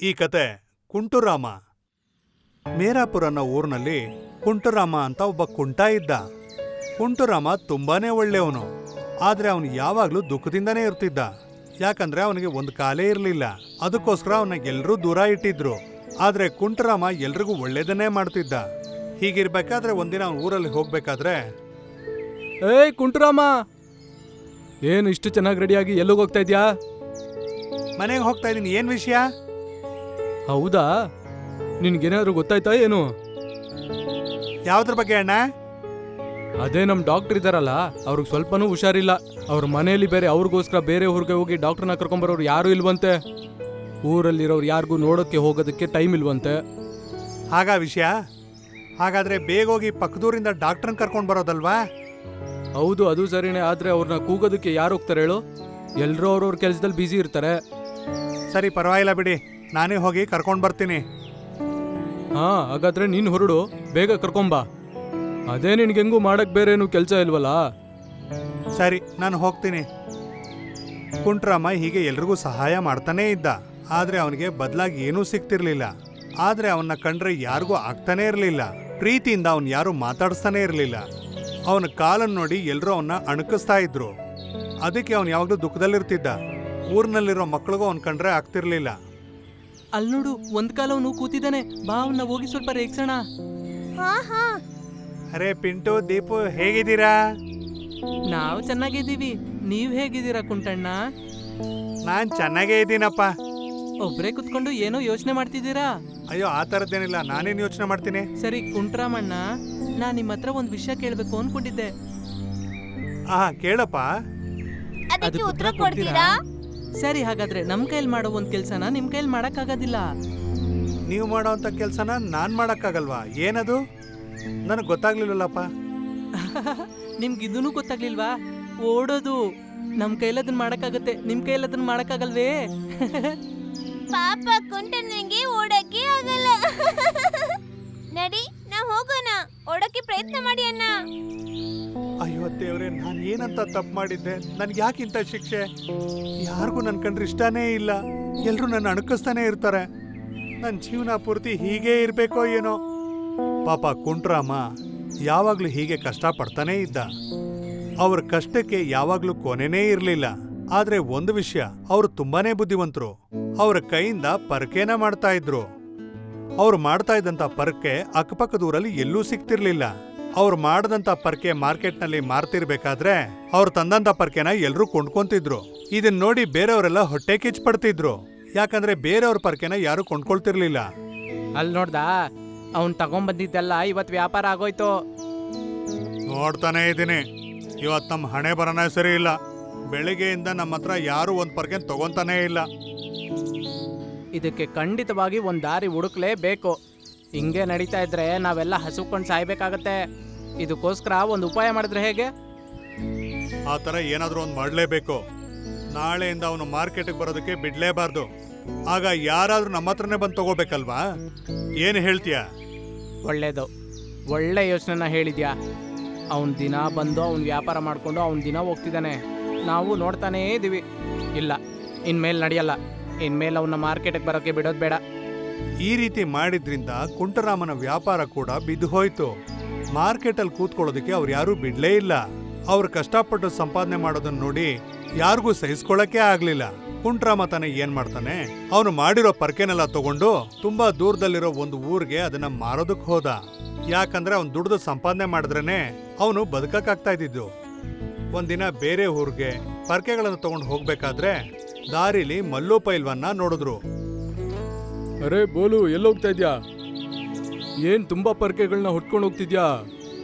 ಈ ಕತೆ ಕುಂಟುರಾಮ. ಮೇರಾಪುರ ಅನ್ನೋ ಊರಿನಲ್ಲಿ ಕುಂಟುರಾಮ ಅಂತ ಒಬ್ಬ ಕುಂಟ ಇದ್ದ. ಕುಂಟುರಾಮ ತುಂಬಾನೇ ಒಳ್ಳೆಯವನು. ಆದ್ರೆ ಅವನು ಯಾವಾಗ್ಲೂ ದುಃಖದಿಂದನೇ ಇರ್ತಿದ್ದ. ಯಾಕಂದ್ರೆ ಅವನಿಗೆ ಒಂದು ಕಾಲೇ ಇರಲಿಲ್ಲ. ಅದಕ್ಕೋಸ್ಕರ ಅವನ್ನ ಎಲ್ಲರೂ ದೂರ ಇಟ್ಟಿದ್ರು. ಆದ್ರೆ ಕುಂಟುರಾಮ ಎಲ್ರಿಗೂ ಒಳ್ಳೇದನ್ನೇ ಮಾಡ್ತಿದ್ದ. ಹೀಗಿರ್ಬೇಕಾದ್ರೆ ಒಂದಿನ ಅವನ ಊರಲ್ಲಿ ಹೋಗ್ಬೇಕಾದ್ರೆ, ಏಯ್ ಕುಂಟುರಾಮ, ಏನು ಇಷ್ಟು ಚೆನ್ನಾಗಿ ರೆಡಿಯಾಗಿ ಎಲ್ಲಿಗೆ ಹೋಗ್ತಾ ಇದ್ಯಾ? ಮನೆಗೆ ಹೋಗ್ತಾ ಇದೀನಿ. ಏನ್ ವಿಷಯ? ಹೌದಾ, ನಿನ್ಗೇನಾದ್ರು ಗೊತ್ತಾಯ್ತಾ ಏನು? ಯಾವ್ದ್ರ ಬಗ್ಗೆ ಅಣ್ಣ? ಅದೇ ನಮ್ ಡಾಕ್ಟರ್ ಇದಾರಲ್ಲ, ಅವ್ರಿಗೆ ಸ್ವಲ್ಪನೂ ಹುಷಾರಿಲ್ಲ. ಅವ್ರ ಮನೆಯಲ್ಲಿ ಬೇರೆ ಅವ್ರಿಗೋಸ್ಕರ ಬೇರೆ ಊರಿಗೆ ಹೋಗಿ ಡಾಕ್ಟರ್ನ ಕರ್ಕೊಂಬರೋರು ಯಾರು ಇಲ್ವಂತೆ. ಊರಲ್ಲಿರೋರು ಯಾರಿಗೂ ನೋಡೋಕ್ಕೆ ಹೋಗೋದಕ್ಕೆ ಟೈಮ್ ಇಲ್ವಂತೆ. ಹಾಗಾ ವಿಷಯ? ಹಾಗಾದ್ರೆ ಬೇಗ ಹೋಗಿ ಪಕ್ಕದೂರಿಂದ ಡಾಕ್ಟರ್ನ ಕರ್ಕೊಂಡು ಬರೋದಲ್ವಾ? ಹೌದು, ಅದು ಸರಿನೇ. ಆದ್ರೆ ಅವ್ರನ್ನ ಕೂಗೋದಕ್ಕೆ ಯಾರು ಹೋಗ್ತಾರೆ ಹೇಳು? ಎಲ್ರೂ ಅವ್ರವ್ರ ಕೆಲಸದಲ್ಲಿ ಬ್ಯುಸಿ ಇರ್ತಾರೆ. ಸರಿ, ಪರವಾಗಿಲ್ಲ ಬಿಡಿ, ನಾನೇ ಹೋಗಿ ಕರ್ಕೊಂಡು ಬರ್ತೀನಿ. ಹಾ, ಹಾಗಾದ್ರೆ ನೀನು ಹೊರಡು, ಬೇಗ ಕರ್ಕೊಂಬಾ. ಅದೇ ನಿನ್ಗೆ ಹೆಂಗೂ ಮಾಡಕ್ ಬೇರೆ ಏನು ಕೆಲಸ ಇಲ್ವಲ್ಲ. ಸರಿ, ನಾನು ಹೋಗ್ತೀನಿ. ಕುಂಟ್ರಾಮ ಹೀಗೆ ಎಲ್ರಿಗೂ ಸಹಾಯ ಮಾಡ್ತಾನೇ ಇದ್ದ. ಆದ್ರೆ ಅವನಿಗೆ ಬದಲಾಗಿ ಏನೂ ಸಿಗ್ತಿರ್ಲಿಲ್ಲ. ಆದ್ರೆ ಅವನ್ನ ಕಂಡ್ರೆ ಯಾರಿಗೂ ಆಗ್ತಾನೆ ಇರಲಿಲ್ಲ. ಪ್ರೀತಿಯಿಂದ ಅವನ್ ಯಾರು ಮಾತಾಡಿಸ್ತಾನೆ ಇರಲಿಲ್ಲ. ಅವನ ಕಾಲನ್ನು ನೋಡಿ ಎಲ್ರೂ ಅವನ್ನ ಅಣಕಿಸ್ತಾ ಇದ್ರು. ಅದಕ್ಕೆ ಅವನು ಯಾವಾಗ್ಲೂ ದುಃಖದಲ್ಲಿರ್ತಿದ್ದ. ಊರಿನಲ್ಲಿರೋ ಮಕ್ಕಳಿಗೂ ಅವನ್ ಕಂಡ್ರೆ ಆಗ್ತಿರ್ಲಿಲ್ಲ. ಅಲ್ಲಿ ನೋಡು, ಒಂದ್ ಕಾಲ ಅವನು ಕೂತಿದ್ದಾನೆ. ಬಾ, ಅವನ್ನ ಹೋಗಿ ಸ್ವಲ್ಪ ರೇಗ್ಸೋಣ. ಅರೆ ಪಿಂಟು, ದೀಪು, ಹೇಗಿದ್ದೀರಾ? ನಾವು ಚೆನ್ನಾಗಿದ್ದೀವಿ. ನೀವ್ ಹೇಗಿದ್ದೀರಾ ಕುಂಟಣ್ಣ? ನಾನ್ ಚೆನ್ನಾಗೇ ಇದ್ದೀನಪ್ಪ. ಒಬ್ರೇ ಕುತ್ಕೊಂಡು ಏನೋ ಯೋಚನೆ ಮಾಡ್ತಿದ್ದೀರಾ? ಅಯ್ಯೋ, ಆ ಥರದ್ದೇನಿಲ್ಲ. ನಾನೇನು ಯೋಚನೆ ಮಾಡ್ತೀನಿ. ಸರಿ ಕುಂಟ್ರಾಮಣ್ಣ, ನಾನ್ ನಿಮ್ಮ ಹತ್ರ ಒಂದ್ ವಿಷಯ ಕೇಳ್ಬೇಕು ಅನ್ಕೊಂಡಿದ್ದೆ. ಕೇಳಪ್ಪ. ಅದಕ್ಕೆ ಉತ್ತರ ಕೊಡ್ತೀರಾ? ಸರಿ, ಹಾಗಾದ್ರೆ ನಮ್ ಕೈಲಿ ಮಾಡೋ ಒಂದ್ ಕೆಲ್ಸನ ನಿಮ್ ಕೈಲಿ ಮಾಡಕ್ ಆಗೋದಿಲ್ಲ. ನೀವು ಮಾಡೋವಂಥ ಕೆಲಸನ ನಾನ್ ಮಾಡಕ್ಕಾಗಲ್ವಾ? ಏನದು? ನನಗೆ ಗೊತ್ತಾಗ್ಲಿಲ್ಲಪ್ಪ. ನಿಮ್ಗೆ ಇದೂ ಗೊತ್ತಾಗ್ಲಿಲ್ವಾ? ಓಡೋದು. ನಮ್ ಕೈಲದನ್ನ ಮಾಡಕ್ಕಾಗತ್ತೆ, ನಿಮ್ ಕೈಲದನ್ನ ಮಾಡಕ್ಕಾಗಲ್ವೇ? ಪಾಪ ಕುಂಟನಿಗೆ ಓಡಕ್ಕೆ ಆಗಲ್ಲ. ನಡಿ, ನಾವು ಹೋಗೋಣ. ಓಡಕ್ಕೆ ಪ್ರಯತ್ನ ಮಾಡಿ ಅಣ್ಣ. ಅಯ್ಯೋ ದೇವ್ರೆ, ನಾನು ಏನಂತ ತಪ್ಪು ಮಾಡಿದ್ದೆ? ನನ್ಗೆ ಯಾಕಿಂತ ಶಿಕ್ಷೆ? ಯಾರಿಗೂ ನನ್ ಕಂಡ್ರೆ ಇಷ್ಟನೇ ಇಲ್ಲ. ಎಲ್ರೂ ನನ್ನ ಅಣಕಿಸ್ತಾನೆ ಇರ್ತಾರೆ. ನನ್ನ ಜೀವನ ಪೂರ್ತಿ ಹೀಗೇ ಇರ್ಬೇಕೋ ಏನೋ. ಪಾಪ ಕುಂಟ್ರಾಮ ಯಾವಾಗ್ಲೂ ಹೀಗೆ ಕಷ್ಟ ಪಡ್ತಾನೇ ಇದ್ದ. ಅವ್ರ ಕಷ್ಟಕ್ಕೆ ಯಾವಾಗ್ಲೂ ಕೊನೆನೇ ಇರ್ಲಿಲ್ಲ. ಆದ್ರೆ ಒಂದು ವಿಷಯ, ಅವರು ತುಂಬಾನೇ ಬುದ್ಧಿವಂತರು. ಅವ್ರ ಕೈಯಿಂದ ಪರಕೆನ ಮಾಡ್ತಾ ಇದ್ರು. ಅವ್ರು ಮಾಡ್ತಾ ಇದ್ದಂತ ಪರಕೆ ಅಕ್ಕಪಕ್ಕದ ಊರಲ್ಲಿ ಎಲ್ಲೂ ಸಿಕ್ತಿರ್ಲಿಲ್ಲ. ಅವ್ರು ಮಾಡದಂತ ಪರ್ಕೆ ಮಾರ್ಕೆಟ್ನಲ್ಲಿ ಮಾರ್ತಿರ್ಬೇಕಾದ್ರೆ ಅವ್ರು ತಂದಂತ ಪರ್ಕೆನ ಎಲ್ರೂ ಕೊಂಡ್ಕೊಂತಿದ್ರು. ಇದನ್ ನೋಡಿ ಬೇರೆಯವರೆಲ್ಲ ಹೊಟ್ಟೆ ಕಿಚ್ಚು ಪಡ್ತಿದ್ರು. ಯಾಕಂದ್ರೆ ಬೇರೆಯವ್ರ ಪರ್ಕೆನ ಯಾರು ಕೊಂಡ್ಕೊಳ್ತಿರ್ಲಿಲ್ಲ. ಅಲ್ಲಿ ನೋಡ್ದಾ, ಅವ್ನ್ ತಗೊಂಡ್ಬಂದಿದ್ದೆಲ್ಲ ಇವತ್ ವ್ಯಾಪಾರ ಆಗೋಯ್ತು. ನೋಡ್ತಾನೆ ಇದ್ದೀನಿ, ಇವತ್ ನಮ್ ಹಣೆ ಬರನೇ ಸರಿ ಇಲ್ಲ. ಬೆಳಿಗ್ಗೆಯಿಂದ ನಮ್ಮ ಹತ್ರ ಯಾರು ಒಂದ್ ಪರ್ಕೆ ತಗೊಂತಾನೇ ಇಲ್ಲ. ಇದಕ್ಕೆ ಖಂಡಿತವಾಗಿ ಒಂದ್ ದಾರಿ ಹುಡುಕ್ಲೇಬೇಕು. ಹಿಂಗೆ ನಡೀತಾ ಇದ್ರೆ ನಾವೆಲ್ಲ ಹಸುಕೊಂಡು ಸಾಯ್ಬೇಕಾಗತ್ತೆ. ಇದಕ್ಕೋಸ್ಕರ ಒಂದು ಉಪಾಯ ಮಾಡಿದ್ರೆ ಹೇಗೆ? ಆ ಥರ ಏನಾದರೂ ಒಂದು ಮಾಡಲೇಬೇಕು. ನಾಳೆಯಿಂದ ಅವನು ಮಾರ್ಕೆಟ್ಗೆ ಬರೋದಕ್ಕೆ ಬಿಡ್ಲೇಬಾರ್ದು. ಆಗ ಯಾರಾದ್ರೂ ನಮ್ಮ ಹತ್ರನೇ ಬಂದು ತಗೋಬೇಕಲ್ವಾ? ಏನು ಹೇಳ್ತೀಯ? ಒಳ್ಳೇದು, ಒಳ್ಳೆ ಯೋಚನೆನ ಹೇಳಿದ್ಯಾ. ಅವನ್ ದಿನ ಬಂದು ಅವ್ನ್ ವ್ಯಾಪಾರ ಮಾಡ್ಕೊಂಡು ಅವ್ನ್ ದಿನ ಹೋಗ್ತಿದ್ದಾನೆ. ನಾವು ನೋಡ್ತಾನೇ ಇದೀವಿ. ಇಲ್ಲ, ಇನ್ಮೇಲೆ ನಡೆಯಲ್ಲ. ಇನ್ಮೇಲೆ ಅವನ್ನ ಮಾರ್ಕೆಟ್ಗೆ ಬರೋಕ್ಕೆ ಬಿಡೋದು ಬೇಡ. ಈ ರೀತಿ ಮಾಡಿದ್ರಿಂದ ಕುಂಟರಾಮನ ವ್ಯಾಪಾರ ಕೂಡ ಬಿದ್ದು ಹೋಯ್ತು. ಮಾರ್ಕೆಟಲ್ಲಿ ಕೂತ್ಕೊಳ್ಳೋದಕ್ಕೆ ಅವ್ರು ಯಾರೂ ಬಿಡ್ಲೇ ಇಲ್ಲ. ಅವ್ರು ಕಷ್ಟಪಟ್ಟು ಸಂಪಾದನೆ ಮಾಡೋದನ್ನ ನೋಡಿ ಯಾರಿಗೂ ಸಹಿಸ್ಕೊಳ್ಳಕ್ಕೆ ಆಗ್ಲಿಲ್ಲ. ಕುಂಟರಾಮ ತಾನೆ ಏನ್ ಮಾಡ್ತಾನೆ, ಅವನು ಮಾಡಿರೋ ಪರ್ಕೆನೆಲ್ಲ ತಗೊಂಡು ತುಂಬಾ ದೂರದಲ್ಲಿರೋ ಒಂದು ಊರಿಗೆ ಅದನ್ನ ಮಾರೋದಕ್ಕೆ ಹೋದ. ಯಾಕಂದ್ರೆ ಅವ್ನು ದುಡ್ದು ಸಂಪಾದನೆ ಮಾಡಿದ್ರೇನೆ ಅವನು ಬದುಕಕ್ಕಾಗ್ತಾ ಇದ್ದಿದ್ದು. ಒಂದಿನ ಬೇರೆ ಊರಿಗೆ ಪರ್ಕೆಗಳನ್ನು ತಗೊಂಡು ಹೋಗ್ಬೇಕಾದ್ರೆ ದಾರಿಲಿ ಮಲ್ಲು ಪೈಲ್ವನ್ನ ನೋಡಿದ್ರು. ಅರೆ ಬೋಲು, ಎಲ್ಲೋಗ್ತಾ ಇದ್ಯಾ? ಏನ್ ತುಂಬಾ ಪೊರ್ಕೆಗಳನ್ನ ಹೊಟ್ಕೊಂಡು ಹೋಗ್ತಿದ್ಯಾ?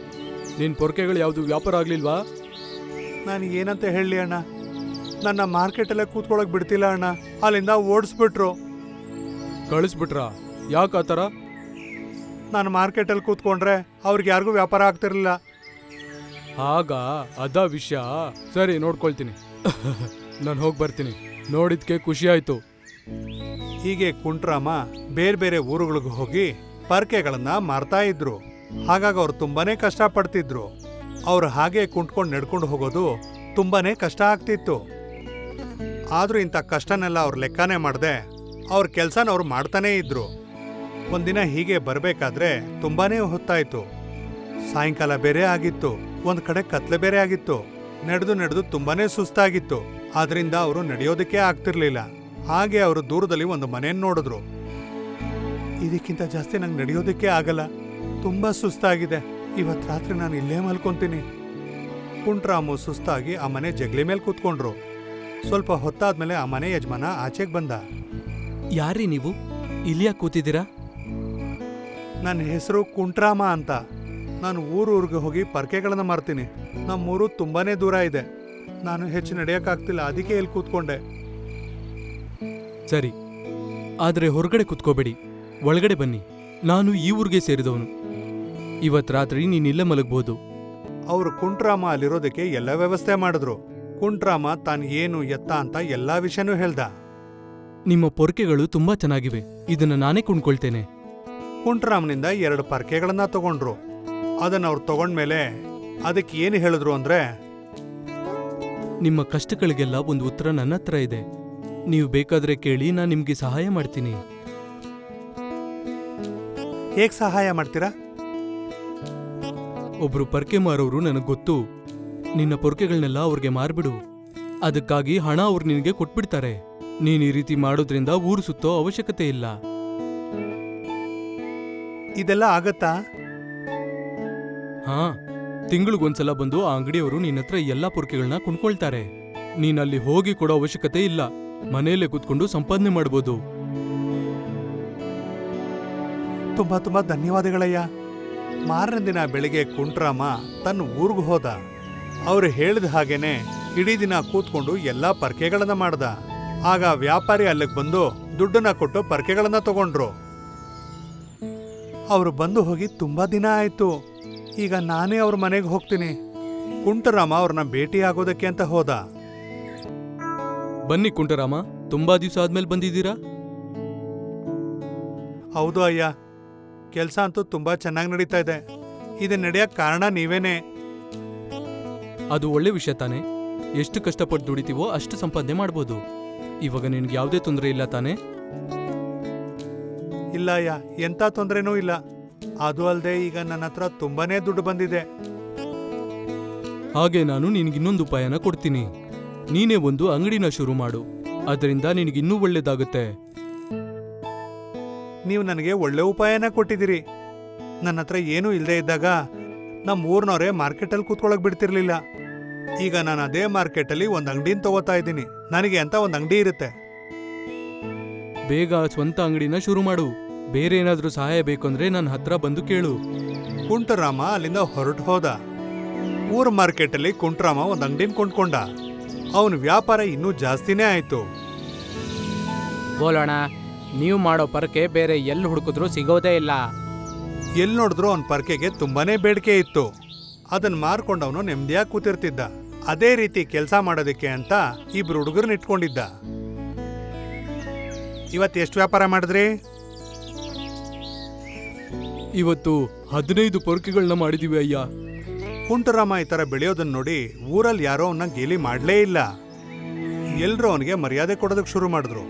ನಿನ್ ಪೊರ್ಕೆಗಳು ಯಾವ್ದು ವ್ಯಾಪಾರ ಆಗ್ಲಿಲ್ವಾ? ನಾನು ಏನಂತ ಹೇಳಿ ಅಣ್ಣ, ನನ್ನ ಮಾರ್ಕೆಟಲ್ಲೇ ಕೂತ್ಕೊಳಕ್ ಬಿಡ್ತಿಲ್ಲ ಅಣ್ಣ. ಅಲ್ಲಿಂದ ಓಡಿಸ್ಬಿಟ್ರು. ಕಳಿಸ್ಬಿಟ್ರಾ? ಯಾಕೆ ಆ ಥರ? ನಾನು ಮಾರ್ಕೆಟಲ್ಲಿ ಕೂತ್ಕೊಂಡ್ರೆ ಅವ್ರಿಗೆ ಯಾರಿಗೂ ವ್ಯಾಪಾರ ಆಗ್ತಿರ್ಲಿಲ್ಲ. ಆಗ ಅದ ವಿಷಯ. ಸರಿ, ನೋಡ್ಕೊಳ್ತೀನಿ. ನಾನು ಹೋಗಿ ಬರ್ತೀನಿ. ನೋಡಿದ್ಕೆ ಖುಷಿ ಆಯ್ತು. ಹೀಗೆ ಕುಂಟ್ರಾಮ ಬೇರೆ ಬೇರೆ ಊರುಗಳಿಗೆ ಹೋಗಿ ಪರ್ಕೆಗಳನ್ನ ಮಾರ್ತಾ ಇದ್ರು. ಹಾಗಾಗಿ ಅವ್ರು ತುಂಬಾನೇ ಕಷ್ಟ ಪಡ್ತಿದ್ರು. ಅವ್ರು ಹಾಗೆ ಕುಂಟ್ಕೊಂಡು ನಡ್ಕೊಂಡು ಹೋಗೋದು ತುಂಬಾನೇ ಕಷ್ಟ ಆಗ್ತಿತ್ತು. ಆದ್ರೂ ಇಂಥ ಕಷ್ಟನೆಲ್ಲ ಅವ್ರು ಲೆಕ್ಕನೇ ಮಾಡದೆ ಅವ್ರ ಕೆಲ್ಸನ ಅವ್ರು ಮಾಡ್ತಾನೇ ಇದ್ರು. ಒಂದಿನ ಹೀಗೆ ಬರ್ಬೇಕಾದ್ರೆ ತುಂಬಾನೇ ಹೊತ್ತಾಯ್ತು. ಸಾಯಂಕಾಲ ಬೇರೆ ಆಗಿತ್ತು, ಒಂದ್ ಕಡೆ ಕತ್ಲೆ ಬೇರೆ ಆಗಿತ್ತು. ನಡೆದು ತುಂಬಾನೇ ಸುಸ್ತಾಗಿತ್ತು. ಆದ್ರಿಂದ ಅವರು ನಡೆಯೋದಕ್ಕೆ ಆಗ್ತಿರ್ಲಿಲ್ಲ. ಹಾಗೆ ಅವರು ದೂರದಲ್ಲಿ ಒಂದು ಮನೆಯನ್ನು ನೋಡಿದ್ರು. ಇದಕ್ಕಿಂತ ಜಾಸ್ತಿ ನಂಗೆ ನಡೆಯೋದಕ್ಕೆ ಆಗಲ್ಲ, ತುಂಬಾ ಸುಸ್ತಾಗಿದೆ, ಇವತ್ ರಾತ್ರಿ ನಾನು ಇಲ್ಲೇ ಮಲ್ಕೊಂತೀನಿ. ಕುಂಟ್ರಾಮು ಸುಸ್ತಾಗಿ ಆ ಮನೆ ಜಗಲಿ ಮೇಲೆ ಕೂತ್ಕೊಂಡ್ರು. ಸ್ವಲ್ಪ ಹೊತ್ತಾದ್ಮೇಲೆ ಆ ಮನೆ ಯಜಮಾನ ಆಚೆಗೆ ಬಂದ. ಯಾರೀ ನೀವು? ಇಲ್ಲಿಯಾ ಕೂತಿದ್ದೀರಾ? ನನ್ನ ಹೆಸರು ಕುಂಟ್ರಾಮ ಅಂತ. ನಾನು ಊರಿಗೆ ಹೋಗಿ ಪರ್ಕೆಗಳನ್ನ ಮಾರ್ತೀನಿ. ನಮ್ಮೂರು ತುಂಬಾನೇ ದೂರ ಇದೆ, ನಾನು ಹೆಚ್ಚು ನಡೆಯಕ್ಕಾಗ್ತಿಲ್ಲ, ಅದಕ್ಕೆ ಇಲ್ಲಿ ಕೂತ್ಕೊಂಡೆ. ಸರಿ, ಆದ್ರೆ ಹೊರಗಡೆ ಕುತ್ಕೋಬೇಡಿ, ಒಳಗಡೆ ಬನ್ನಿ. ನಾನು ಈ ಊರಿಗೆ ಸೇರಿದವನು. ಇವತ್ ರಾತ್ರಿ ನೀನಿಲ್ಲೇ ಮಲಗ್ಬೋದು. ಅವರು ಕುಂಟ್ರಾಮ ಅಲ್ಲಿರೋದಕ್ಕೆ ಎಲ್ಲ ವ್ಯವಸ್ಥೆ ಮಾಡಿದ್ರು. ಕುಂಟ್ರಾಮ ತಾನು ಏನು ಎತ್ತ ಅಂತ ಎಲ್ಲಾ ವಿಷಯನೂ ಹೇಳ್ದ. ನಿಮ್ಮ ಪೊರ್ಕೆಗಳು ತುಂಬಾ ಚೆನ್ನಾಗಿವೆ, ಇದನ್ನ ನಾನೇ ಕೊಂಡ್ಕೊಳ್ತೇನೆ. ಕುಂಟ್ರಾಮನಿಂದ 2 ಪರ್ಕೆಗಳನ್ನ ತಗೊಂಡ್ರು. ಅದನ್ನ ಅವ್ರು ತಗೊಂಡ್ಮೇಲೆ ಅದಕ್ಕೆ ಏನು ಹೇಳಿದ್ರು ಅಂದ್ರೆ, ನಿಮ್ಮ ಕಷ್ಟಗಳಿಗೆಲ್ಲ ಒಂದು ಉತ್ತರ ನನ್ನ ಹತ್ರ ಇದೆ. ನೀವು ಬೇಕಾದ್ರೆ ಕೇಳಿ, ನಾನು ನಿಮ್ಗೆ ಸಹಾಯ ಮಾಡ್ತೀನಿ. ಹೇಗ್ ಸಹಾಯ ಮಾಡ್ತೀರಾ? ಒಬ್ರು ಪರ್ಕೆ ಮಾರೋರು ನನಗ್ ಗೊತ್ತು. ನಿನ್ನ ಪೊರ್ಕೆಗಳನ್ನೆಲ್ಲ ಅವ್ರಿಗೆ ಮಾರ್ಬಿಡು, ಅದಕ್ಕಾಗಿ ಹಣ ಅವ್ರು ನಿನಗೆ ಕೊಟ್ಬಿಡ್ತಾರೆ. ನೀನ್ ಈ ರೀತಿ ಮಾಡೋದ್ರಿಂದ ಊರು ಸುತ್ತೋ ಅವಶ್ಯಕತೆ ಇಲ್ಲ. ಇದೆಲ್ಲ ಆಗತ್ತಾ? ಹಾ, ತಿಂಗಳಿಗೊಂದ್ಸಲ ಬಂದು ಆ ಅಂಗಡಿಯವರು ನಿನ್ನ ಹತ್ರ ಎಲ್ಲಾ ಪೊರ್ಕೆಗಳನ್ನ ಕೊಂಡ್ಕೊಳ್ತಾರೆ. ನೀನ್ ಅಲ್ಲಿ ಹೋಗಿ ಕೊಡೋ ಅವಶ್ಯಕತೆ ಇಲ್ಲ, ಮನೆಯಲ್ಲೇ ಕೂತ್ಕೊಂಡು ಸಂಪಾದನೆ ಮಾಡ್ಬೋದು. ತುಂಬಾ ತುಂಬಾ ಧನ್ಯವಾದಗಳಯ್ಯ. ಮಾರನೇ ದಿನ ಬೆಳಿಗ್ಗೆ ಕುಂಟ್ರಾಮ ತನ್ನ ಊರಿಗೆ ಹೋದ. ಅವ್ರು ಹೇಳಿದ ಹಾಗೇನೆ ಇಡೀ ದಿನ ಕೂತ್ಕೊಂಡು ಎಲ್ಲಾ ಪರ್ಕೆಗಳನ್ನ ಮಾಡ್ದ. ಆಗ ವ್ಯಾಪಾರಿ ಅಲ್ಲಿಗೆ ಬಂದು ದುಡ್ಡನ್ನ ಕೊಟ್ಟು ಪರ್ಕೆಗಳನ್ನ ತಗೊಂಡ್ರು. ಅವರು ಬಂದು ಹೋಗಿ ತುಂಬಾ ದಿನ ಆಯ್ತು. ಈಗ ನಾನೇ ಅವ್ರ ಮನೆಗೆ ಹೋಗ್ತೀನಿ. ಕುಂಟರಾಮ ಅವ್ರನ್ನ ಭೇಟಿ ಆಗೋದಕ್ಕೆ ಅಂತ ಹೋದ. ಬನ್ನಿ ಕುಂಟರಾಮ, ತುಂಬಾ ದಿವಸ ಆದ್ಮೇಲೆ ಬಂದಿದ್ದೀರಾ? ಹೌದು ಅಯ್ಯ, ಕೆಲಸ ಅಂತೂ ತುಂಬಾ ಚೆನ್ನಾಗಿ ನಡೀತಾ ಇದೆ. ಇದು ನಡೆಯಕ್ ಕಾರಣ ನೀವೇನೆ. ಅದು ಒಳ್ಳೆ ವಿಷಯ ತಾನೆ. ಎಷ್ಟು ಕಷ್ಟಪಟ್ಟು ದುಡಿತೀವೋ ಅಷ್ಟು ಸಂಪಾದನೆ ಮಾಡ್ಬೋದು. ಇವಾಗ ನಿನ್ಗೆ ಯಾವುದೇ ತೊಂದರೆ ಇಲ್ಲ ತಾನೆ? ಇಲ್ಲ ಅಯ್ಯ, ಎಂಥ ತೊಂದರೆನೂ ಇಲ್ಲ. ಅದು ಅಲ್ಲದೆ ಈಗ ನನ್ನ ಹತ್ರ ತುಂಬಾನೇ ದುಡ್ಡು ಬಂದಿದೆ. ಹಾಗೆ ನಾನು ನಿನ್ಗಿನ್ನೊಂದು ಉಪಾಯನ ಕೊಡ್ತೀನಿ. ನೀನೇ ಒಂದು ಅಂಗಡಿನ ಶುರು ಮಾಡು, ಅದರಿಂದ ನಿನಗಿನ್ನೂ ಒಳ್ಳೇದಾಗುತ್ತೆ. ನೀವು ನನಗೆ ಒಳ್ಳೆ ಉಪಾಯನ ಕೊಟ್ಟಿದ್ದೀರಿ. ನನ್ನ ಹತ್ರ ಏನೂ ಇಲ್ಲದೆ ಇದ್ದಾಗ ನಮ್ಮ ಊರ್ನವರೇ ಮಾರ್ಕೆಟಲ್ಲಿ ಕೂತ್ಕೊಳ್ಳೋಕೆ ಬಿಡ್ತಿರ್ಲಿಲ್ಲ. ಈಗ ನಾನು ಅದೇ ಮಾರ್ಕೆಟಲ್ಲಿ ಒಂದು ಅಂಗಡಿನ ತಗೋತಾ ಇದ್ದೀನಿ. ನನಗೆ ಅಂತ ಒಂದು ಅಂಗಡಿ ಇರುತ್ತೆ. ಬೇಗ ಸ್ವಂತ ಅಂಗಡಿನ ಶುರು ಮಾಡು. ಬೇರೆ ಏನಾದ್ರೂ ಸಹಾಯ ಬೇಕಂದ್ರೆ ನನ್ನ ಹತ್ರ ಬಂದು ಕೇಳು. ಕುಂಟರಾಮ ಅಲ್ಲಿಂದ ಹೊರಟು ಹೋದ. ಊರ್ ಮಾರ್ಕೆಟಲ್ಲಿ ಕುಂಟರಾಮ ಒಂದು ಅಂಗಡಿನ ಕೊಂಡ್ಕೊಂಡ. ಅವನ ವ್ಯಾಪಾರ ಇನ್ನೂ ಜಾಸ್ತಿನೇ ಆಯ್ತು. ಬೋಲೋಣ, ನೀವು ಮಾಡೋ ಪರ್ಕೆ ಬೇರೆ ಎಲ್ಲಿ ಹುಡುಕಿದ್ರೂ ಸಿಗೋದೇ ಇಲ್ಲ. ಎಲ್ಲಿ ನೋಡಿದ್ರು ಅವನ ಪರ್ಕೆಗೆ ತುಂಬಾನೇ ಬೇಡಿಕೆ ಇತ್ತು. ಅದನ್ನ ಮಾರ್ಕೊಂಡವನು ನೆಮ್ಮದಿಯಾಗಿ ಕೂತಿರ್ತಿದ್ದ. ಅದೇ ರೀತಿ ಕೆಲಸ ಮಾಡೋದಕ್ಕೆ ಅಂತ 2 ಹುಡುಗರನ್ನ ಇಟ್ಕೊಂಡಿದ್ದ. ಇವತ್ತು ಎಷ್ಟು ವ್ಯಾಪಾರ ಮಾಡಿದ್ರಿ? ಇವತ್ತು 15 ಪೊರ್ಕೆಗಳನ್ನ ಮಾಡಿದೀವಿ ಅಯ್ಯ. ಕುಂಟರಾಮ ಈ ತರ ಬೆಳೆಯೋದನ್ನ ನೋಡಿ ಊರಲ್ಲಿ ಯಾರೋ ಅವನ್ನ ಗೇಲಿ ಮಾಡ್ಲೇ ಇಲ್ಲ. ಎಲ್ರೂ ಅವನಿಗೆ ಮರ್ಯಾದೆ ಕೊಡೋದಕ್ಕೆ ಶುರು ಮಾಡಿದ್ರು.